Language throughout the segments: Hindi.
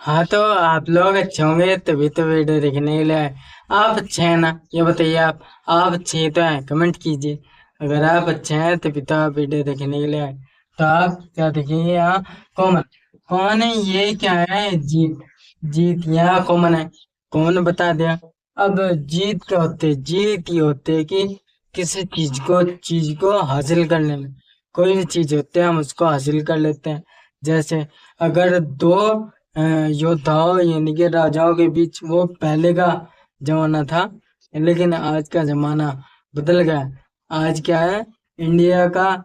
हाँ, तो आप लोग अच्छे होंगे तभी तो वीडियो देखने के लिए आए। आप अच्छे हैं ना, ये बताइए। आप अच्छे ही तो हैं, कमेंट कीजिए। अगर आप अच्छे हैं तभी तो आप वीडियो देखने के लिए आए। तो आप क्या देखेंगे यहाँ? कॉमन। कौन है ये? क्या है? जीत। जीत यहाँ कॉमन है। कौन बता दिया? अब जीत क्या होते? जीत ये होते कि किसी चीज को हासिल करने में। कोई भी चीज होती है हम उसको हासिल कर लेते हैं। जैसे अगर दो योद्धाओं यानी कि राजाओं के बीच, वो पहले का जमाना था, लेकिन आज का जमाना बदल गया। आज क्या है? इंडिया का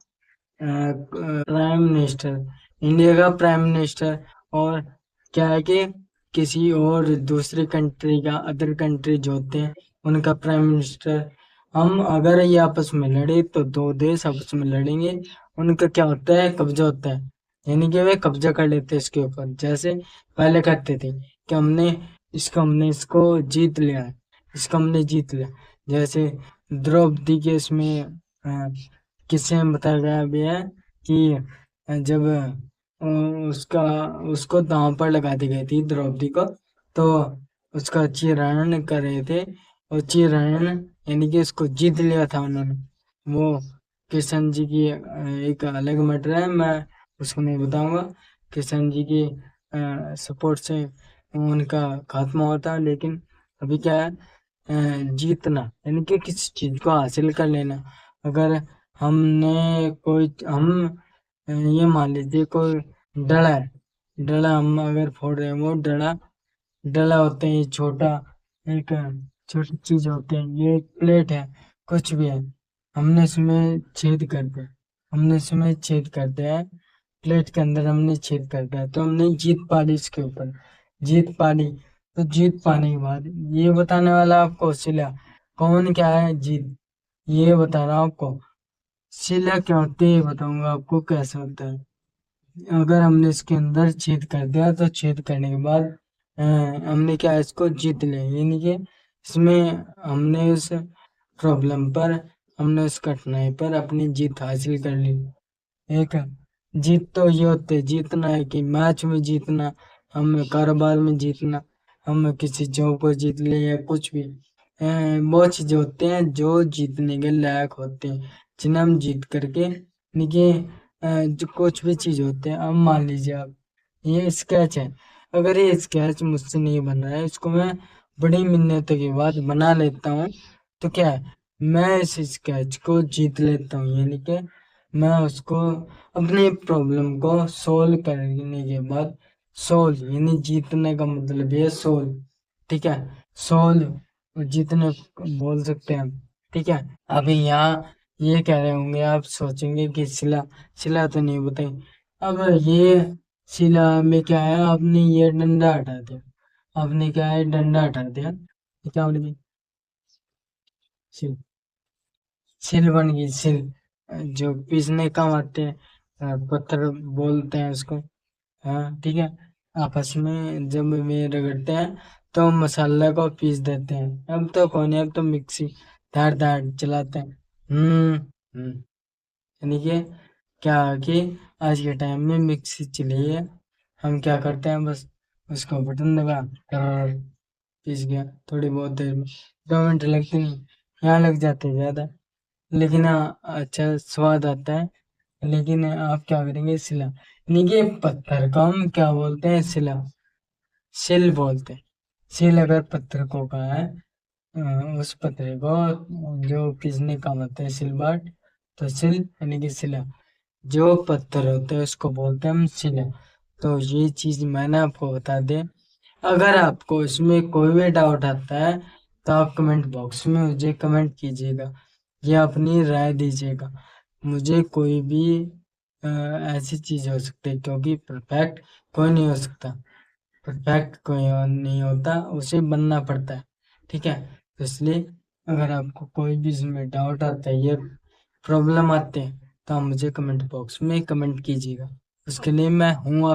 प्राइम मिनिस्टर और क्या है कि किसी और दूसरी कंट्री का, अदर कंट्री जो होते हैं उनका प्राइम मिनिस्टर। हम अगर ये आपस में लड़े तो दो देश आपस में लड़ेंगे। उनका क्या होता है? कब्जा होता है। यानी कि वे कब्जा कर लेते हैं इसके ऊपर। जैसे पहले करते थे कि हमने इसको जीत लिया है, इसको हमने जीत लिया। जैसे द्रौपदी के इसमें किस्से में बताया गया भी है कि जब उसका उसको दांव पर लगा दी गई थी द्रौपदी को, तो उसका चिरण कर रहे थे। और चिरण यानी कि उसको जीत लिया था उन्होंने। वो किशन जी की एक अलग मैटर है, मैं उसको नहीं बताऊंगा। किशन जी की सपोर्ट से उनका खात्मा होता, लेकिन अभी क्या है? जीतना यानी कि किसी चीज को हासिल कर लेना। अगर हमने कोई हम ये मान लीजिए कोई डला है। डला हम अगर फोड़ रहे हैं, वो डला डला होते हैं, ये छोटा एक छोटी चीज होते हैं, ये एक प्लेट है, कुछ भी है। हमने इसमें छेद कर दिया है। प्लेट के अंदर हमने छेद कर दिया, तो हमने जीत पा ली इसके ऊपर। जीत पा ली। तो जीत पाने के बाद ये बताने वाला आपको शिला। कौन क्या है? जीत। ये बता रहा हूँ आपको। शिला क्या होती है ये बताऊंगा आपको कैसे होता है। अगर हमने इसके अंदर छेद कर दिया तो छेद करने के बाद हमने क्या इसको जीत लिया। यानी कि इसमें हमने उस प्रॉब्लम पर, हमने उस कठिनाई पर अपनी जीत हासिल कर ली। एक जीत तो ये होते जीतना है कि मैच में जीतना, हम कारोबार में जीतना, हम किसी जॉब को जीत ले या कुछ भी। बहुत चीजें होते हैं जो जीतने के लायक होते हैं, जिन्हें हम जीत करके, यानी कि जो कुछ भी चीज होते हैं। अब मान लीजिए आप, ये स्केच है। अगर ये स्केच मुझसे नहीं बन रहा है, इसको मैं बड़ी मिन्नतों के बाद बना लेता हूँ, तो क्या है? मैं इस स्केच को जीत लेता हूँ। यानी कि मैं उसको अपनी प्रॉब्लम को सोल्व करने के बाद, सोल्व यानी जीतने का मतलब ये सोल्व। ठीक है? सोल्व जीतने को बोल सकते हैं हम। ठीक है? अभी यहाँ ये कह रहे होंगे, आप सोचेंगे कि शिला, शिला तो नहीं बताई। अब ये शिला में क्या है? आपने ये डंडा हटा दिया। आपने क्या है? डंडा हटा दिया। ये क्या बन गई? शिल। सिल बन गई, सिल। जो पीसने काम आते हैं, पत्थर बोलते हैं उसको। हाँ, ठीक है। आपस में जब वे रगड़ते हैं तो मसाला को पीस देते हैं। अब तो कौन है, अब तो मिक्सी धार धार चलाते हैं। यानी कि क्या कि आज के टाइम में मिक्सी चली है। हम क्या करते हैं? बस उसको बटन दबा कर पीस गया थोड़ी बहुत देर में। 2 मिनट लगते नहीं, यहाँ लग जाते हैं ज्यादा। लेकिन हाँ, अच्छा स्वाद आता है। लेकिन आप क्या करेंगे? सिला यानी कि पत्थर को हम क्या बोलते हैं? सिला, सिल बोलते हैं। सिल अगर पत्थर को कहा है, उस पत्थर को जो पीसने का होता है सिलबाट, तो सिल यानी कि सिला। जो पत्थर होता है उसको बोलते हैं हम सिला। तो ये चीज मैंने आपको बता दें। अगर आपको इसमें कोई भी डाउट आता है तो आप कमेंट बॉक्स में मुझे कमेंट कीजिएगा या अपनी राय दीजिएगा। मुझे कोई भी ऐसी चीज हो सकती है, क्योंकि परफेक्ट कोई नहीं हो सकता। परफेक्ट कोई नहीं होता, उसे बनना पड़ता है। ठीक है? तो इसलिए अगर आपको कोई भी इसमें डाउट आता है या प्रॉब्लम आते हैं, तो आप मुझे कमेंट बॉक्स में कमेंट कीजिएगा। उसके लिए मैं हूँ।